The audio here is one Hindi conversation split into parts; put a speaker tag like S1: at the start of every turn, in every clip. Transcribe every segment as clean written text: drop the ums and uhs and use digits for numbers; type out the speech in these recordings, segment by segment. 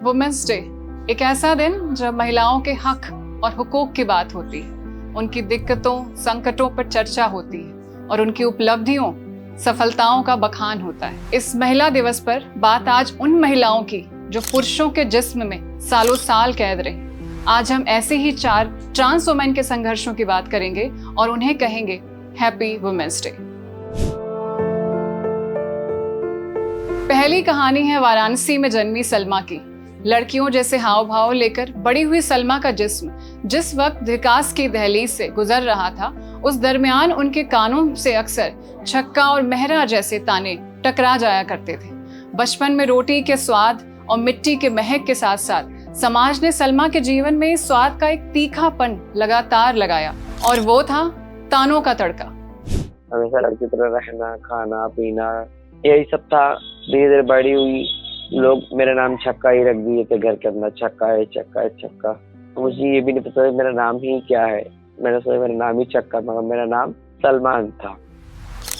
S1: वुमेन्स डे एक ऐसा दिन जब महिलाओं के हक और हुकूक की बात होती है, उनकी दिक्कतों संकटों पर चर्चा होती है और उनकी उपलब्धियों सफलताओं का बखान होता है। इस महिला दिवस पर बात आज उन महिलाओं की जो पुरुषों के जिस्म में सालों साल कैद रही। आज हम ऐसे ही 4 ट्रांस वुमेन के संघर्षों की बात करेंगे और उन्हें कहेंगे हैप्पी वुमेन्स डे। पहली कहानी है वाराणसी में जन्मी सलमा की। लड़कियों जैसे हाव भाव लेकर बड़ी हुई सलमा का जिस्म जिस वक्त विकास की दहलीज से गुजर रहा था, उस दरमियान उनके कानों से अक्सर छक्का और मेहरा जैसे ताने टकरा जाया करते थे। बचपन में रोटी के स्वाद और मिट्टी के महक के साथ साथ समाज ने सलमा के जीवन में इस स्वाद का एक तीखापन लगातार लगाया और वो था तानों का तड़का।
S2: हमेशा लड़की तरह रहना, खाना पीना, यही सब था। धीरे धीरे बड़ी हुई, लोग मेरा नाम छक्का ही रख दिए थे घर के अंदर, छक्का है छक्का है छक्का। मुझे ये भी नहीं पता मेरा नाम ही क्या है। मैंने सोचा मेरा नाम ही छक्का, मगर मेरा नाम सलमान था।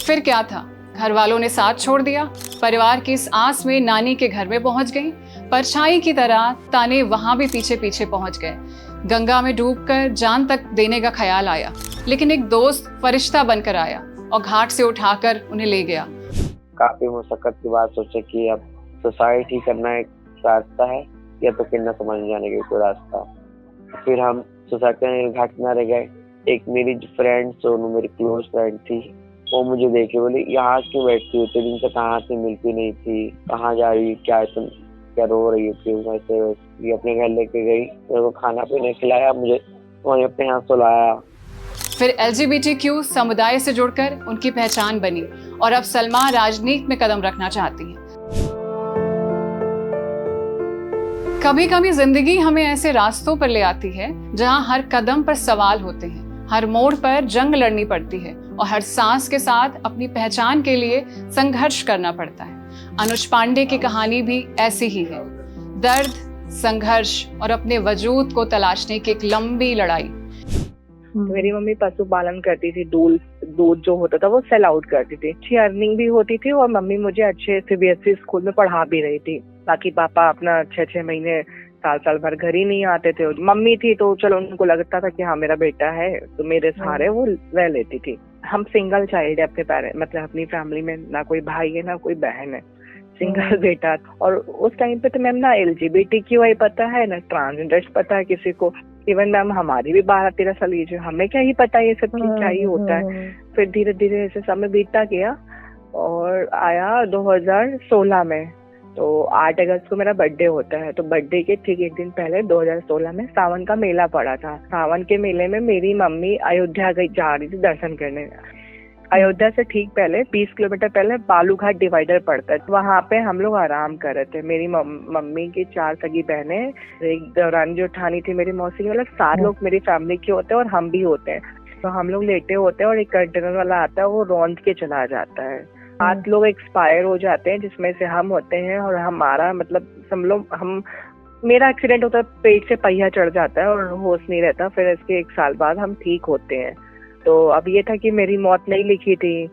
S1: फिर क्या था, घर वालों ने साथ छोड़ दिया। परिवार की इस आस में नानी के घर में पहुंच गई। परछाई की तरह ताने वहां भी पीछे पीछे पहुंच गए। गंगा में डूबकर जान तक देने का ख्याल आया, लेकिन एक दोस्त फरिश्ता बनकर आया और घाट से उठाकर उन्हें ले गया।
S2: काफी मुशक्कत के बाद सोचे कि अब सुसाइड ही करना एक रास्ता है या तो फिर न समझ जाने का कोई रास्ता। फिर हम सुसाइड करने के घाट किनारे गए। एक मेरी फ्रेंड सोनू, मेरी क्लोज फ्रेंड थी, वो मुझे देखे बोली यहाँ क्यों बैठती हो, इतने दिन से कहाँ से मिलती नहीं थी, कहाँ जा रही, क्या तुम क्या रो रही हो, क्यों वैसे वैसे। अपने घर लेके गई, मेरे को खाना पीना खिलाया, मुझे वहीं अपने यहाँ सुलाया।
S1: फिर LGBTQ समुदाय से जुड़कर उनकी पहचान बनी और अब सलमा राजनीति में कदम रखना चाहती है। कभी कभी जिंदगी हमें ऐसे रास्तों पर ले आती है जहां हर कदम पर सवाल होते हैं, हर मोड़ पर जंग लड़नी पड़ती है और हर सांस के साथ अपनी पहचान के लिए संघर्ष करना पड़ता है। अनुज पांडे की कहानी भी ऐसी ही है। दर्द, संघर्ष और अपने वजूद को तलाशने की एक लंबी लड़ाई।
S3: मेरी मम्मी पशुपालन करती थी, दूध जो होता था वो सेल आउट करती थी। अच्छी अर्निंग भी होती थी और मम्मी मुझे अच्छे CBSE स्कूल में पढ़ा भी रही थी। बाकी पापा अपना 6-6 महीने साल भर घर ही नहीं आते थे। मम्मी थी तो चलो उनको लगता था कि हाँ मेरा बेटा है, तो मेरे सहारे वो रह लेती थी। हम सिंगल चाइल्ड है अपने पेरेंट्स, मतलब अपनी फैमिली में ना कोई भाई है ना कोई बहन है, सिंगल बेटा। और उस टाइम पे तो मैम ना LGBTQI पता है ना ट्रांसजेंडर पता है किसी को। इवन मैम हमारी भी 12-13 साल एज है, हमें क्या ही पता है ये सब क्या ही होता है। फिर धीरे धीरे ऐसे समय बीतता गया और आया 2016 में। तो 8 अगस्त को मेरा बर्थडे होता है, तो बर्थडे के ठीक एक दिन पहले 2016 में सावन का मेला पड़ा था। सावन के मेले में मेरी मम्मी अयोध्या जा रही थी दर्शन करने। अयोध्या से ठीक पहले 20 किलोमीटर पहले बालूघाट डिवाइडर पड़ता है, वहाँ पे हम लोग आराम कर रहे थे। मेरी मम्मी की 4 सगी बहनें, एक दौरान जो ठानी थी मेरी मौसी की, मतलब 4 लोग मेरी फैमिली के होते हैं और हम भी होते हैं। तो हम लोग लेटे होते हैं और एक कंटेनर वाला आता है, वो रौंद के चला जाता है। 7 लोग एक्सपायर हो जाते हैं, जिसमें से हम होते हैं। और हमारा मतलब मेरा एक्सीडेंट होता है, पेट से पहिया चढ़ जाता है और होश नहीं रहता। फिर इसके 1 साल बाद हम ठीक होते हैं। तो अब ये था कि मेरी मौत नहीं लिखी थी।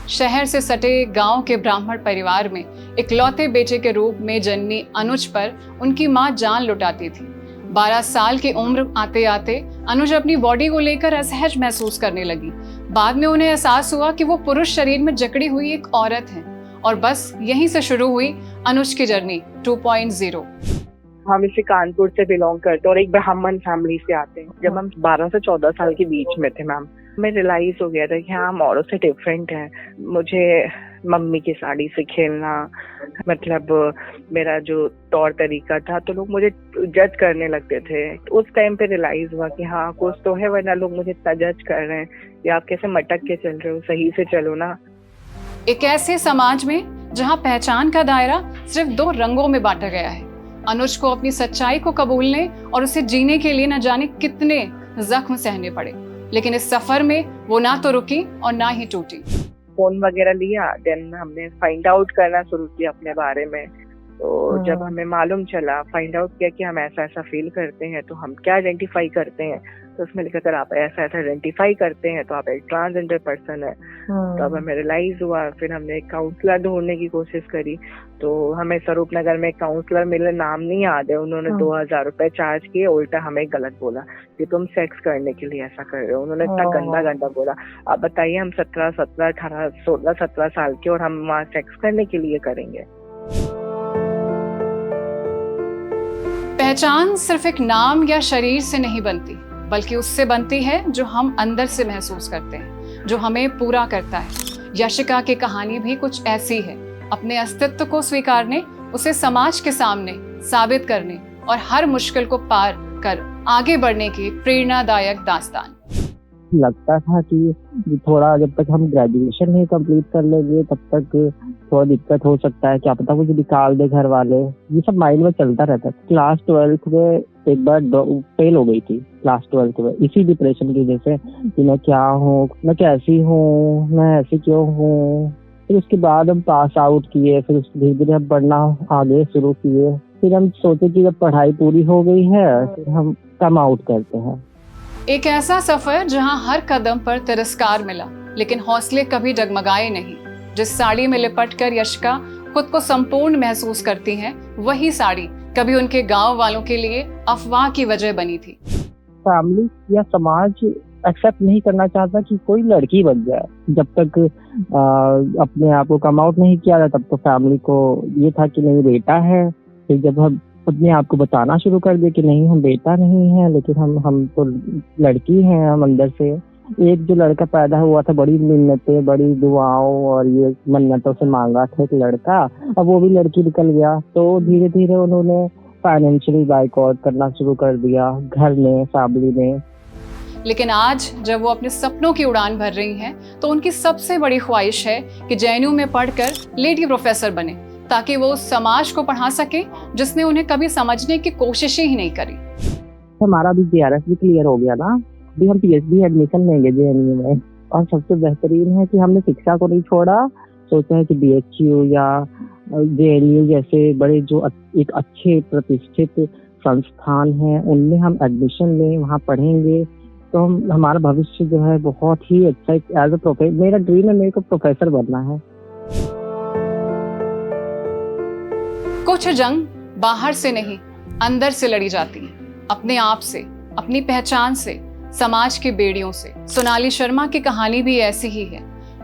S1: शहर से सटे गांव के ब्राह्मण परिवार में इकलौते बेटे के रूप में जन्मी अनुज पर उनकी मां जान लुटाती थी। 12 साल की उम्र आते आते अनुज अपनी बॉडी को लेकर असहज महसूस करने लगी। बाद में उन्हें एहसास हुआ कि वो पुरुष शरीर में जकड़ी हुई एक औरत है और बस यहीं से शुरू हुई अनुज की जर्नी 2.0।
S3: हम इसे कानपुर से बिलोंग करते हैं और एक ब्राह्मण फैमिली से आते हैं। जब हम 12 से 14 साल के बीच में थे मैम, हमें रियलाइज हो गया था कि हाँ हम औरों से डिफरेंट हैं। मुझे मम्मी की साड़ी से खेलना, मतलब मेरा जो तौर तरीका था, तो लोग मुझे जज करने लगते थे। उस टाइम पे रियलाइज हुआ कि हाँ कुछ तो है, वरना लोग मुझे इतना जज कर रहे हैं कि आप कैसे मटक के चल रहे हो, सही से चलो ना।
S1: एक ऐसे समाज में जहाँ पहचान का दायरा सिर्फ 2 रंगों में बांटा गया है। अनुज को अपनी सच्चाई को कबूलने और उसे जीने के लिए न जाने कितने जख्म सहने पड़े, लेकिन इस सफर में वो ना तो रुकी और ना ही टूटी।
S3: फोन वगैरह लिया, देन हमने फाइंड आउट करना शुरू किया अपने बारे में। तो जब हमें मालूम चला, फाइंड आउट किया कि हम ऐसा ऐसा फील करते हैं, तो हम क्या आइडेंटिफाई करते हैं, तो उसमें लिखा अगर आप ऐसा ऐसा आइडेंटिफाई करते हैं तो आप एक ट्रांसजेंडर पर्सन है। तो अब हमें रियलाइज हुआ, फिर हमने एक काउंसलर ढूंढने की कोशिश करी, तो हमें स्वरूप नगर में एक काउंसलर मिले, नाम नहीं याद है, उन्होंने 2000 रुपए चार्ज किए, उल्टा हमें गलत बोला कि तुम सेक्स करने के लिए ऐसा कर रहे हो। उन्होंने इतना गंदा गंदा बोला। अब बताइए हम 17, 18, 16, 17 साल के और हम वहाँ सेक्स करने के लिए करेंगे।
S1: पहचान सिर्फ एक नाम या शरीर से नहीं बनती, बल्कि उससे बनती है जो हम अंदर से महसूस करते हैं, जो हमें पूरा करता है। यशिका की कहानी भी कुछ ऐसी है, अपने अस्तित्व को स्वीकारने, उसे समाज के सामने साबित करने और हर मुश्किल को पार कर आगे बढ़ने की प्रेरणादायक दास्तान।
S4: लगता था कि थोड़ा जब तक हम ग्रेजुएशन नहीं कंप्लीट कर लेंगे तब तक थोड़ा दिक्कत हो सकता है, क्या पता मुझे निकाल दे घर वाले, ये सब माइंड में चलता रहता था। क्लास 12th में एक बार फेल हो गई थी क्लास 12th में, इसी डिप्रेशन की वजह से कि मैं क्या हूँ, मैं कैसी हूँ, मैं ऐसी क्यों हूँ। फिर उसके बाद हम पास आउट किए, फिर धीरे धीरे हम पढ़ना आगे शुरू किए। फिर हम सोचे कि जब पढ़ाई पूरी हो गई है फिर हम कम आउट करते हैं।
S1: एक ऐसा सफर जहां हर कदम पर तिरस्कार मिला, लेकिन हौसले कभी डगमगाए नहीं। जिस साड़ी में लिपटकर यशिका खुद को संपूर्ण महसूस करती हैं, वही साड़ी कभी उनके गांव वालों के लिए अफवाह की वजह बनी थी।
S4: फैमिली या समाज एक्सेप्ट नहीं करना चाहता कि कोई लड़की बन जाए। जब तक अपने आप को कम आउट नहीं किया तब तो फैमिली को ये था कि नहीं बेटा है। फिर जब हम अपने आप को बताना शुरू कर दिया कि नहीं हम बेटा नहीं है, लेकिन हम तो लड़की हैं, हम अंदर से। एक जो लड़का पैदा हुआ था, बड़ी मिन्नतें, बड़ी दुआओं और ये मन्नतों से मांगा था एक लड़का, अब वो भी लड़की निकल गया। तो धीरे धीरे उन्होंने फाइनेंशियली बाइकआउट करना शुरू कर दिया घर में, फैमिली में।
S1: लेकिन आज जब वो अपने सपनों की उड़ान भर रही हैं, तो उनकी सबसे बड़ी ख्वाहिश है कि JNU में पढ़कर लेडी प्रोफेसर बने, ताकि वो उस समाज को पढ़ा सके जिसने उन्हें कभी समझने की कोशिश ही नहीं करी।
S4: हमारा भी JRF भी क्लियर हो गया ना, अभी हम PhD एडमिशन लेंगे JNU में। और सबसे बेहतरीन है कि हमने शिक्षा को नहीं छोड़ा, सोचा है कि BHU या JNU जैसे बड़े जो एक अच्छे प्रतिष्ठित संस्थान हैं उनमें हम एडमिशन लें, वहाँ पढ़ेंगे तो हमारा भविष्य जो है बहुत ही अच्छा। एज अ प्रोफेसर मेरा ड्रीम है, मेरे को प्रोफेसर बनना है।
S1: कुछ जंग बाहर से नहीं, अंदर से लड़ी जाती है, अपने आप से, अपनी पहचान से, समाज की बेड़ियों से। सोनाली शर्मा की कहानी भी ऐसी ही है,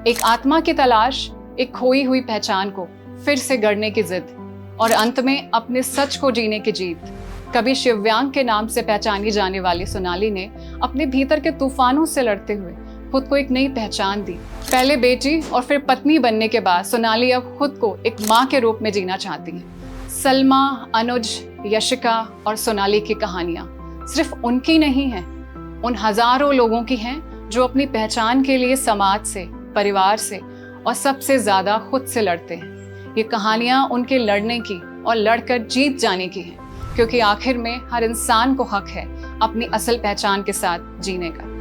S1: एक आत्मा की तलाश, एक खोई हुई पहचान को फिर से गढ़ने की जिद और अंत में अपने सच को जीने की जीत। कभी शिव्यांग के नाम से पहचानी जाने वाली सोनाली ने अपने भीतर के तूफानों से लड़ते हुए खुद को एक नई पहचान दी। पहले बेटी और फिर पत्नी बनने के बाद सोनाली अब खुद को एक माँ के रूप में जीना चाहती है। सलमा, अनुज, यशिका और सोनाली की कहानियाँ सिर्फ उनकी नहीं हैं, उन हजारों लोगों की हैं जो अपनी पहचान के लिए समाज से, परिवार से और सबसे ज्यादा खुद से लड़ते हैं। ये कहानियाँ उनके लड़ने की और लड़कर जीत जाने की हैं, क्योंकि आखिर में हर इंसान को हक है अपनी असल पहचान के साथ जीने का।